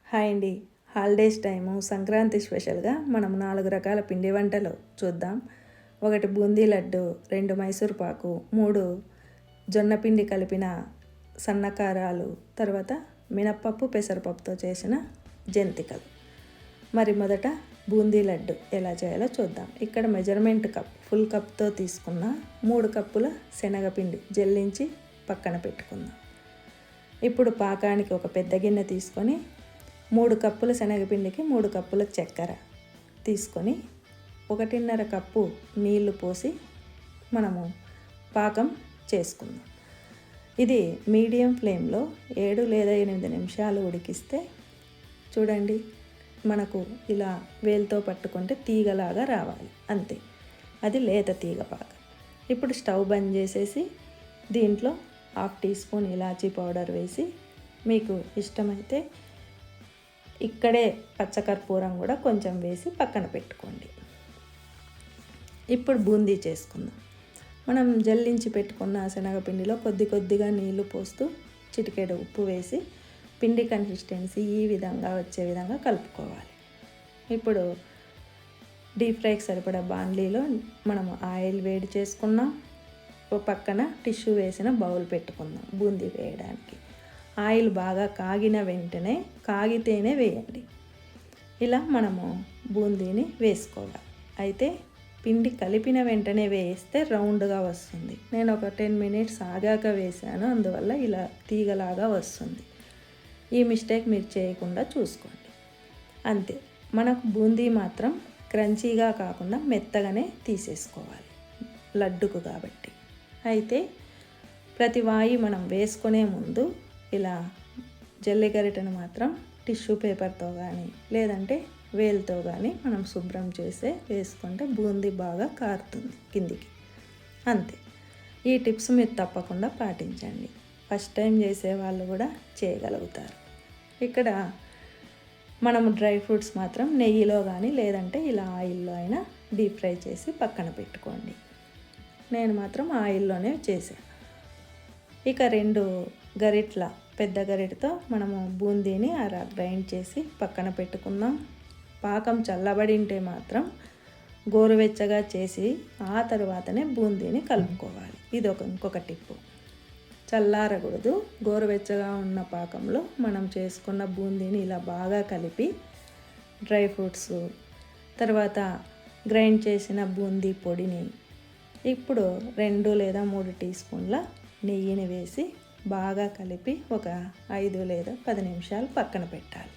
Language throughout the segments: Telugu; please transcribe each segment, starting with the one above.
హాయ్ అండి. హాలిడేస్ టైము సంక్రాంతి స్పెషల్గా మనం 4 రకాల పిండి వంటలు చూద్దాం. 1 బూందీ లడ్డు, 2 మైసూర్ పాకు, 3 జొన్న పిండి కలిపిన సన్నకారాలు, తర్వాత మినప్పప్పు పెసరపప్పుతో చేసిన జంతికలు. మరి మొదట బూందీ లడ్డు ఎలా చేయాలో చూద్దాం. ఇక్కడ మెజర్మెంట్ కప్ ఫుల్ కప్తో తీసుకున్న 3 కప్పుల శనగపిండి జల్లించి పక్కన పెట్టుకుందాం. ఇప్పుడు పాకానికి ఒక పెద్ద గిన్నె తీసుకొని 3 కప్పుల శనగపిండికి 3 కప్పుల చక్కెర తీసుకొని 1.5 కప్పు నీళ్లు పోసి మనము పాకం చేసుకుందాం. ఇది మీడియం ఫ్లేమ్లో 7 లేదా 8 నిమిషాలు ఉడికిస్తే చూడండి, మనకు ఇలా వేలుతో పట్టుకుంటే తీగలాగా రావాలి, అంతే. అది లేత తీగ పాకం. ఇప్పుడు స్టవ్ బంద్ చేసేసి దీంట్లో 1/2 టీ స్పూన్ ఇలాచీ పౌడర్ వేసి, మీకు ఇష్టమైతే ఇక్కడే పచ్చకర్పూరం కూడా కొంచెం వేసి పక్కన పెట్టుకోండి. ఇప్పుడు బూందీ చేసుకుందాం. మనం జల్లించి పెట్టుకున్న శనగపిండిలో కొద్దిగా నీళ్లు పోస్తూ చిటికెడు ఉప్పు వేసి పిండి కన్సిస్టెన్సీ ఈ విధంగా వచ్చే విధంగా కలుపుకోవాలి. ఇప్పుడు డీప్ ఫ్రైకి సరిపడా బాండ్లీలో మనము ఆయిల్ వేడి చేసుకున్నాం. ఓ పక్కన టిష్యూ వేసిన బౌల్ పెట్టుకుందాం బూందీ వేయడానికి. ఆయిల్ బాగా కాగిన వెంటనే, కాగితేనే వేయండి. ఇలా మనము బూందీని వేసుకోవాలి. అయితే పిండి కలిపిన వెంటనే వేస్తే రౌండ్గా వస్తుంది. నేను ఒక 10 మినిట్స్ ఆగాక వేసాను, అందువల్ల ఇలా తీగలాగా వస్తుంది. ఈ మిస్టేక్ మీరు చేయకుండా చూసుకోండి, అంతే. మనకు బూందీ మాత్రం క్రంచీగా కాకుండా మెత్తగానే తీసేసుకోవాలి లడ్డుకు కాబట్టి. అయితే ప్రతి వాయి మనం వేసుకునే ముందు ఇలా జల్లిగరిటను మాత్రం టిష్యూ పేపర్తో కానీ లేదంటే వేలుతో కానీ మనం శుభ్రం చేసే వేసుకుంటే బూందీ బాగా కారుతుంది కిందికి, అంతే. ఈ టిప్స్ మీరు తప్పకుండా పాటించండి. ఫస్ట్ టైం చేసే వాళ్ళు కూడా చేయగలుగుతారు. ఇక్కడ మనము డ్రై ఫ్రూట్స్ మాత్రం నెయ్యిలో కానీ లేదంటే ఇలా ఆయిల్లో అయినా డీప్ ఫ్రై చేసి పక్కన పెట్టుకోండి. నేను మాత్రం ఆయిల్లోనే చేశాను. ఇక 2 గరిట్ల పెద్ద గరిటతో మనము బూందీని అలా గ్రైండ్ చేసి పక్కన పెట్టుకుందాం. పాకం చల్లబడింటే మాత్రం గోరువెచ్చగా చేసి ఆ తర్వాతనే బూందీని కలుపుకోవాలి. ఇది ఇంకొక టిప్పు. చల్లారకూడదు. గోరువెచ్చగా ఉన్న పాకంలో మనం చేసుకున్న బూందీని ఇలా బాగా కలిపి డ్రై ఫ్రూట్స్, తర్వాత గ్రైండ్ చేసిన బూందీ పొడిని, ఇప్పుడు 2 లేదా 3 టీ స్పూన్ల నెయ్యిని వేసి బాగా కలిపి ఒక 5 లేదా 10 నిమిషాలు పక్కన పెట్టాలి.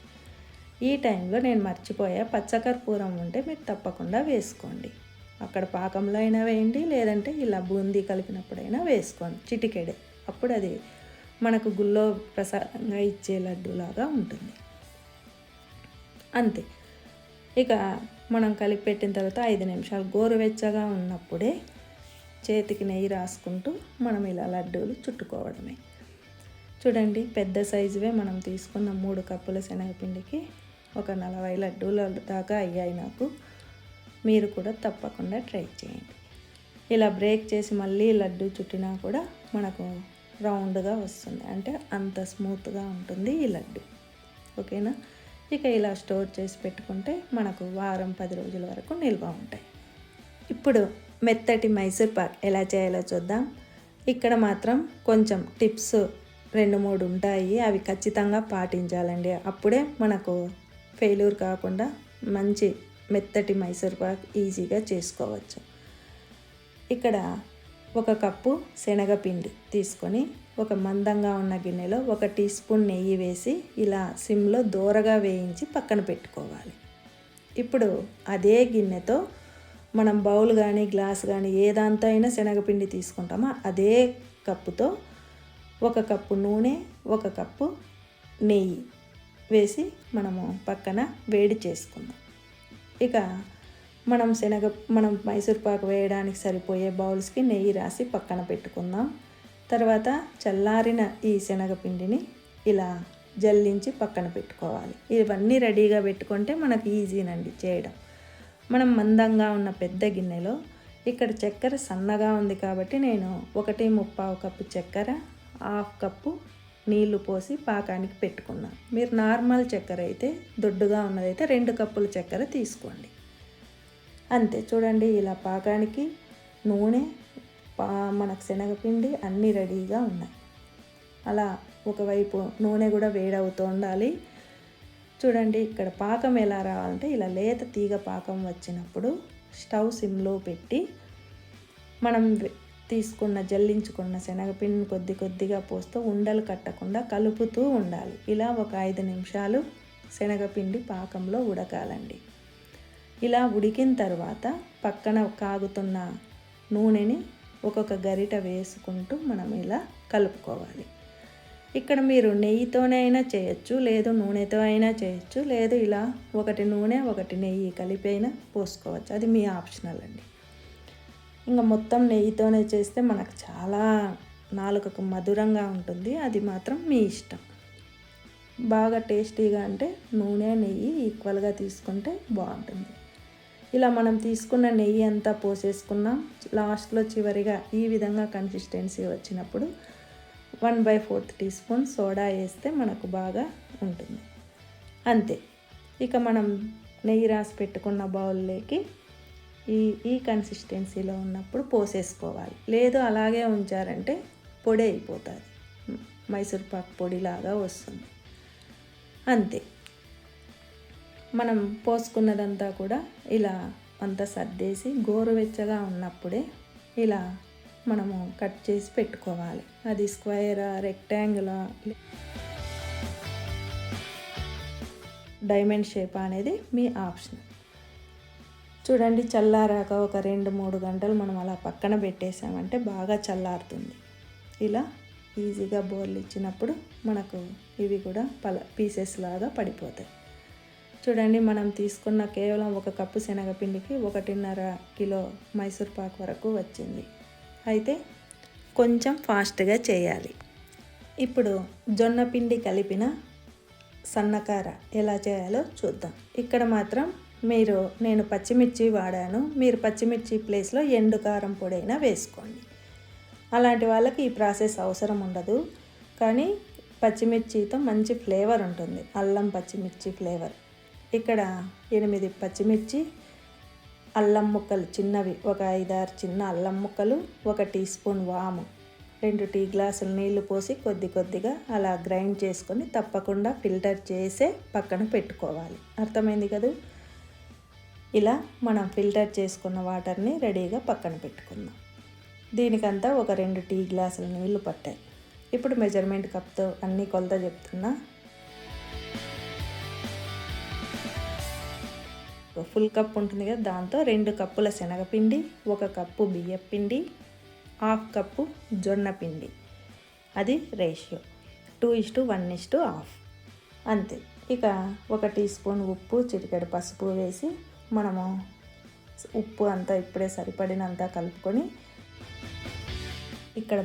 ఈ టైంలో నేను మర్చిపోయా, పచ్చకర్పూరం ఉంటే మీరు తప్పకుండా వేసుకోండి. అక్కడ పాకంలో అయినా వేయండి, లేదంటే ఇలా బూందీ కలిపినప్పుడైనా వేసుకోండి, చిటికెడే. అప్పుడు అది మనకు గుళ్ళో ప్రసాదంగా ఇచ్చే లడ్డూలాగా ఉంటుంది, అంతే. ఇక మనం కలిపి పెట్టిన తర్వాత 5 నిమిషాలు గోరువెచ్చగా ఉన్నప్పుడే చేతికి నెయ్యి రాసుకుంటూ మనం ఇలా లడ్డూలు చుట్టుకోవడమే. చూడండి, పెద్ద సైజువే మనం తీసుకున్న 3 కప్పుల శనగపిండికి ఒక 40 లడ్డూల దాకా అయ్యాయి నాకు. మీరు కూడా తప్పకుండా ట్రై చేయండి. ఇలా బ్రేక్ చేసి మళ్ళీ లడ్డు చుట్టినా కూడా మనకు రౌండ్గా వస్తుంది, అంటే అంత స్మూత్గా ఉంటుంది ఈ లడ్డు, ఓకేనా. ఇక ఇలా స్టోర్ చేసి పెట్టుకుంటే మనకు వారం 10 రోజుల వరకు నిల్వ ఉంటాయి. ఇప్పుడు మెత్తటి మైసూర్ పాక్ ఎలా చేయాలో చూద్దాం. ఇక్కడ మాత్రం కొంచెం టిప్స్ 2-3 ఉంటాయి, అవి ఖచ్చితంగా పాటించాలండి. అప్పుడే మనకు ఫెయిల్యూర్ కాకుండా మంచి మెత్తటి మైసూర్ పాక్ ఈజీగా చేసుకోవచ్చు. ఇక్కడ 1 కప్పు శనగపిండి తీసుకొని ఒక మందంగా ఉన్న గిన్నెలో 1 టీ స్పూన్ నెయ్యి వేసి ఇలా సిమ్లో దోరగా వేయించి పక్కన పెట్టుకోవాలి. ఇప్పుడు అదే గిన్నెతో మనం బౌల్ కానీ గ్లాస్ కానీ ఏ దాంతో అయినా శనగపిండి తీసుకుంటామో అదే కప్పుతో 1 కప్పు నూనె, 1 కప్పు నెయ్యి వేసి మనము పక్కన వేడి చేసుకుందాం. ఇక మనం మైసూర్ పాకు వేయడానికి సరిపోయే బౌల్స్కి నెయ్యి రాసి పక్కన పెట్టుకుందాం. తర్వాత చల్లారిన ఈ శనగపిండిని ఇలా జల్లించి పక్కన పెట్టుకోవాలి. ఇవన్నీ రెడీగా పెట్టుకుంటే మనకు ఈజీనండి చేయడం. మనం మందంగా ఉన్న పెద్ద గిన్నెలో ఇక్కడ చక్కెర సన్నగా ఉంది కాబట్టి నేను 1.25 కప్పు చక్కెర, 1/2 కప్పు నీళ్లు పోసి పాకానికి పెట్టుకున్నాం. మీరు నార్మల్ చక్కెర అయితే, దొడ్డుగా ఉన్నదైతే 2 కప్పుల చక్కెర తీసుకోండి. అంతే. చూడండి, ఇలా పాకానికి నూనె, మనకు శనగపిండి అన్నీ రెడీగా ఉన్నాయి. అలా ఒకవైపు నూనె కూడా వేడవుతూ ఉండాలి. చూడండి, ఇక్కడ పాకం ఎలా రావాలంటే ఇలా లేత తీగ పాకం వచ్చినప్పుడు స్టవ్ సిమ్లో పెట్టి మనం తీసుకున్న జల్లించుకున్న శనగపిండిని కొద్ది కొద్దిగా పోస్తూ ఉండలు కట్టకుండా కలుపుతూ ఉండాలి. ఇలా ఒక 5 నిమిషాలు శనగపిండి పాకంలో ఉడకాలండి. ఇలా ఉడికిన తర్వాత పక్కన కాగుతున్న నూనెని ఒక్కొక్క గరిట వేసుకుంటూ మనం ఇలా కలుపుకోవాలి. ఇక్కడ మీరు నెయ్యితోనైనా చేయొచ్చు, లేదు నూనెతో అయినా చేయొచ్చు, లేదు ఇలా ఒకటి నూనె ఒకటి నెయ్యి కలిపి అయినా పోసుకోవచ్చు. అది మీ ఆప్షనల్ అండి. ఇంకా మొత్తం నెయ్యితోనే చేస్తే మనకు చాలా నాలుకకు మధురంగా ఉంటుంది. అది మాత్రం మీ ఇష్టం. బాగా టేస్టీగా అంటే నూనె నెయ్యి ఈక్వల్గా తీసుకుంటే బాగుంటుంది. ఇలా మనం తీసుకున్న నెయ్యి అంతా పోసేసుకున్నాం. లాస్ట్లో చివరిగా ఈ విధంగా కన్సిస్టెన్సీ వచ్చినప్పుడు 1/4 టీ స్పూన్ సోడా వేస్తే మనకు బాగా ఉంటుంది. అంతే. ఇక మనం నెయ్యి రాసి పెట్టుకున్న బౌల్లోకి ఈ కన్సిస్టెన్సీలో ఉన్నప్పుడు పోసేసుకోవాలి. లేదు అలాగే ఉంచారంటే పొడి అయిపోతుంది, మైసూర్ పాక్ పొడిలాగా వస్తుంది. అంతే. మనం పోసుకున్నదంతా కూడా ఇలా అంతా సర్దేసి గోరువెచ్చగా ఉన్నప్పుడే ఇలా మనము కట్ చేసి పెట్టుకోవాలి. అది స్క్వేరా, రెక్టాంగులా, డైమండ్ షేప్ అనేది మీ ఆప్షన్. చూడండి, చల్లారాక ఒక 2-3 గంటలు మనం అలా పక్కన పెట్టేసామంటే బాగా చల్లారుతుంది. ఇలా ఈజీగా బోర్లు ఇచ్చినప్పుడు మనకు ఇవి కూడా పీసెస్ లాగా పడిపోతాయి. చూడండి, మనం తీసుకున్న కేవలం 1 కప్పు శనగపిండికి 1.5 కిలో మైసూర్ పాక్ వరకు వచ్చింది. అయితే కొంచెం ఫాస్ట్గా చేయాలి. ఇప్పుడు జొన్న పిండి కలిపిన సన్నకార ఎలా చేయాలో చూద్దాం. ఇక్కడ మాత్రం నేను పచ్చిమిర్చి వాడాను. మీరు పచ్చిమిర్చి ప్లేస్లో ఎండు కారం పొడి అయినా వేసుకోండి. అలాంటి వాళ్ళకి ఈ ప్రాసెస్ అవసరం ఉండదు, కానీ పచ్చిమిర్చితో మంచి ఫ్లేవర్ ఉంటుంది, అల్లం పచ్చిమిర్చి ఫ్లేవర్. ఇక్కడ 8 పచ్చిమిర్చి, అల్లం ముక్కలు చిన్నవి ఒక 5-6 చిన్న అల్లం ముక్కలు, 1 టీ స్పూన్ వాము, 2 టీ గ్లాసులు నీళ్లు పోసి కొద్ది కొద్దిగా అలా గ్రైండ్ చేసుకొని తప్పకుండా ఫిల్టర్ చేసే పక్కన పెట్టుకోవాలి. అర్థమైంది కదా? ఇలా మనం ఫిల్టర్ చేసుకున్న వాటర్ని రెడీగా పక్కన పెట్టుకుందాం. దీనికంతా ఒక 2 టీ గ్లాసుల నీళ్లు పట్టాయి. ఇప్పుడు మెజర్మెంట్ కప్తో అన్ని కొలత చెప్తున్నా. ఫుల్ కప్ ఉంటుంది కదా, దాంతో 2 కప్పుల శనగపిండి, 1 కప్పు బియ్యపిండి, 1/2 కప్పు జొన్న పిండి. అది రేషియో 2:1:1. అంతే. ఇక 1 టీ స్పూన్ ఉప్పు, చిటికెడు పసుపు వేసి మనము ఉప్పు అంతా ఇప్పుడే సరిపడినంత కలుపుకొని, ఇక్కడ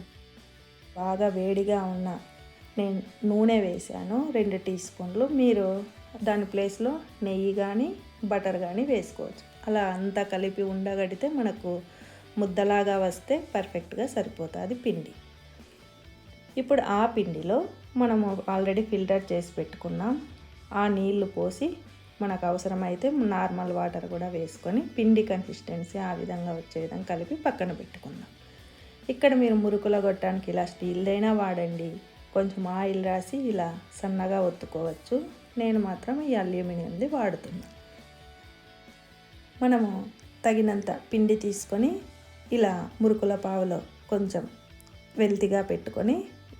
బాగా వేడిగా ఉన్న నేను నూనె వేసాను 2 టీ స్పూన్లు. మీరు దాని ప్లేస్లో నెయ్యి కానీ బటర్ కానీ వేసుకోవచ్చు. అలా అంతా కలిపి ఉండగడితే మనకు ముద్దలాగా వస్తే పర్ఫెక్ట్గా సరిపోతుంది పిండి. ఇప్పుడు ఆ పిండిలో మనము ఆల్రెడీ ఫిల్టర్ చేసి పెట్టుకున్నాం ఆ నీళ్లు పోసి, మనకు అవసరమైతే నార్మల్ వాటర్ కూడా వేసుకొని పిండి కన్సిస్టెన్సీ ఆ విధంగా వచ్చే విధంగా కలిపి పక్కన పెట్టుకుందాం. ఇక్కడ మీరు మురుకుల గొట్టానికి ఇలా స్టీల్దైనా వాడండి, కొంచెం ఆయిల్ రాసి ఇలా సన్నగా ఒత్తుకోవచ్చు. నేను మాత్రం ఈ అల్యూమినియంది వాడుతున్నాను. మనము తగినంత పిండి తీసుకొని ఇలా మురుకుల పావులో కొంచెం వెల్తిగా పెట్టుకొని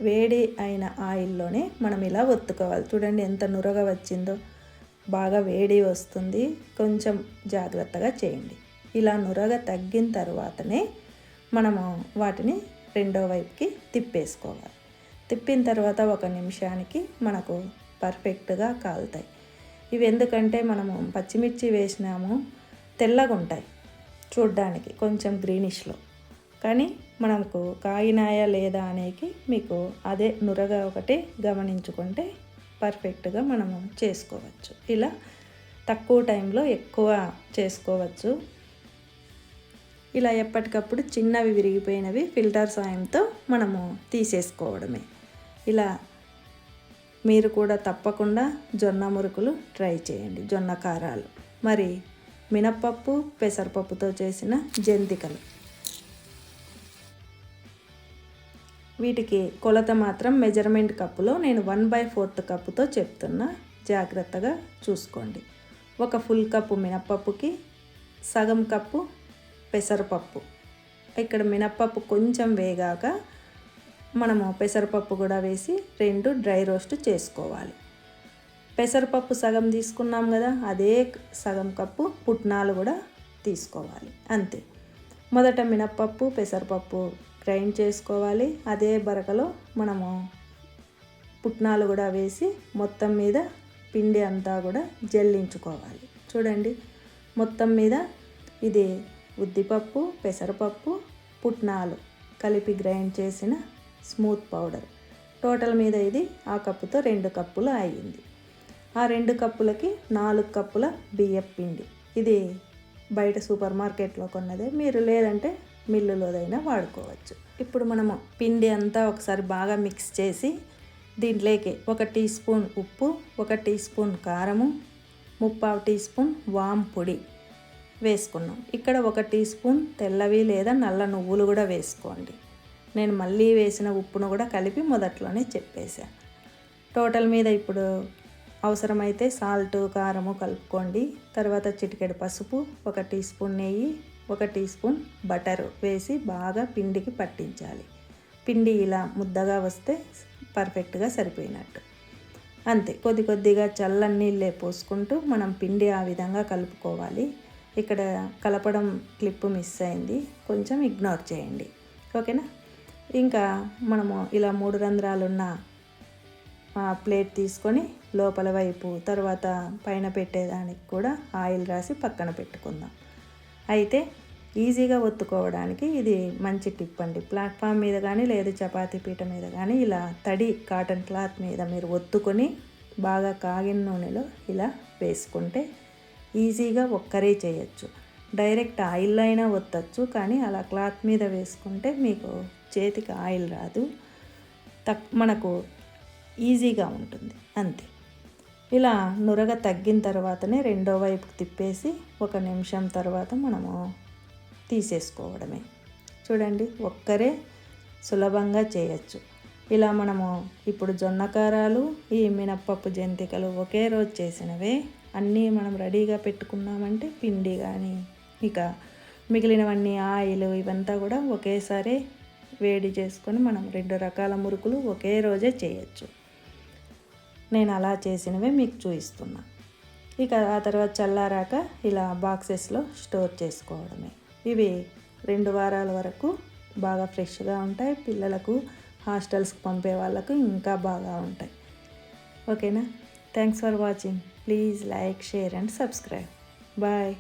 వేడి అయిన ఆయిల్లోనే మనం ఇలా ఒత్తుకోవాలి. చూడండి ఎంత నురగ వచ్చిందో, బాగా వేడి వస్తుంది, కొంచెం జాగ్రత్తగా చేయండి. ఇలా నురగ తగ్గిన తర్వాతనే మనము వాటిని రెండో వైపుకి తిప్పేసుకోవాలి. తిప్పిన తర్వాత 1 నిమిషానికి మనకు పర్ఫెక్ట్గా కాలుతాయి. ఇవి ఎందుకంటే మనము పచ్చిమిర్చి వేసినాము, తెల్లగా ఉంటాయి చూడ్డానికి, కొంచెం గ్రీనిష్లో, కానీ మనకు కాయినాయా లేదా అనేది మీకు అదే నురగ ఒకటి గమనించుకుంటే పర్ఫెక్ట్గా మనము చేసుకోవచ్చు. ఇలా తక్కువ టైంలో ఎక్కువ చేసుకోవచ్చు. ఇలా ఎప్పటికప్పుడు చిన్నవి విరిగిపోయినవి ఫిల్టర్ సాయంతో మనము తీసేసుకోవడమే. ఇలా మీరు కూడా తప్పకుండా జొన్న మురుకులు ట్రై చేయండి, జొన్న కారాలు. మరి మినప్పప్పు పెసరపప్పుతో చేసిన జంతికలు, వీటికి కొలత మాత్రం మెజర్మెంట్ కప్పులో నేను 1/4 కప్పుతో చెప్తున్నా, జాగ్రత్తగా చూసుకోండి. ఒక ఫుల్ కప్పు మినప్పప్పుకి సగం కప్పు పెసరపప్పు. ఇక్కడ మినప్పప్పు కొంచెం వేగాక మనము పెసరపప్పు కూడా వేసి 2 డ్రై రోస్ట్ చేసుకోవాలి. పెసరపప్పు సగం తీసుకున్నాం కదా, అదే సగం కప్పు పుట్నాలు కూడా తీసుకోవాలి. అంతే. మొదట మినప్పప్పు పెసరపప్పు గ్రైండ్ చేసుకోవాలి. అదే బరకలో మనము పుట్నాలు కూడా వేసి మొత్తం మీద పిండి అంతా కూడా జల్లించుకోవాలి. చూడండి, మొత్తం మీద ఇది ఉద్దిపప్పు పెసరపప్పు పుట్నాలు కలిపి గ్రైండ్ చేసిన స్మూత్ పౌడర్. టోటల్ మీద ఇది ఆ కప్పుతో 2 కప్పులు అయ్యింది. ఆ 2 కప్పులకి 4 కప్పుల బియ్యం పిండి. ఇది బయట సూపర్ మార్కెట్లో కొన్నదే, మీరు లేదంటే మిల్లులోదైనా వాడుకోవచ్చు. ఇప్పుడు మనము పిండి అంతా ఒకసారి బాగా మిక్స్ చేసి దీంట్లోకి 1 టీ స్పూన్ ఉప్పు, 1 టీ స్పూన్ కారము, 3/4 టీ స్పూన్ వాము పొడి వేసుకున్నాం. ఇక్కడ 1 టీ స్పూన్ తెల్లవి లేదా నల్ల నువ్వులు కూడా వేసుకోండి. నేను మళ్ళీ వేసిన ఉప్పును కూడా కలిపి మొదట్లోనే చెప్పేశాను. టోటల్ మీద ఇప్పుడు అవసరమైతే సాల్ట్ కారము కలుపుకోండి. తర్వాత చిటికెడు పసుపు, 1 టీ స్పూన్ నెయ్యి, 1 టీ స్పూన్ బటర్ వేసి బాగా పిండికి పట్టించాలి. పిండి ఇలా ముద్దగా వస్తే పర్ఫెక్ట్గా సరిపోయినట్టు. అంతే. కొద్దిగా చల్లని నీళ్ళే పోసుకుంటూ మనం పిండి ఆ విధంగా కలుపుకోవాలి. ఇక్కడ కలపడం క్లిప్ మిస్ అయింది, కొంచెం ఇగ్నోర్ చేయండి, ఓకేనా. ఇంకా మనము ఇలా 3 రంధ్రాలున్న ప్లేట్ తీసుకొని లోపల వైపు తర్వాత పైన పెట్టేదానికి కూడా ఆయిల్ రాసి పక్కన పెట్టుకుందాం. అయితే ఈజీగా ఒత్తుకోవడానికి ఇది మంచి టిప్ అండి. ప్లాట్ఫామ్ మీద కానీ లేదా చపాతీ పీట మీద కానీ ఇలా తడి కాటన్ క్లాత్ మీద మీరు ఒత్తుకొని బాగా కాగిన నూనెలో ఇలా వేసుకుంటే ఈజీగా ఒక్కరే చేయొచ్చు. డైరెక్ట్ ఆయిల్లో అయినా ఒత్తచ్చు, కానీ అలా క్లాత్ మీద వేసుకుంటే మీకు చేతికి ఆయిల్ రాదు, మనకు ఈజీగా ఉంటుంది. అంతే. ఇలా నురగ తగ్గిన తర్వాతనే రెండో వైపుకి తిప్పేసి 1 నిమిషం తర్వాత మనము తీసేసుకోవడమే. చూడండి, ఒక్కరే సులభంగా చేయొచ్చు. ఇలా మనము ఇప్పుడు జొన్న కారాలు, ఈ మినప్పప్పు జంతికలు ఒకే రోజు చేసినవే అన్నీ మనం రెడీగా పెట్టుకున్నామంటే పిండి కానీ ఇక మిగిలినవన్నీ ఆయిల్ ఇవంతా కూడా ఒకేసారి వేడి చేసుకొని మనం 2 రకాల మురుకులు ఒకే రోజే చేయొచ్చు. నేను అలా చేసినవే మీకు చూపిస్తున్నా. ఇక ఆ తర్వాత చల్లారాక ఇలా బాక్సెస్లో స్టోర్ చేసుకోవడమే. ఇవి 2 వారాల వరకు బాగా ఫ్రెష్గా ఉంటాయి. పిల్లలకు హాస్టల్స్కి పంపే వాళ్ళకు ఇంకా బాగా ఉంటాయి, ఓకేనా. Thanks for watching. Please like, share and subscribe. Bye.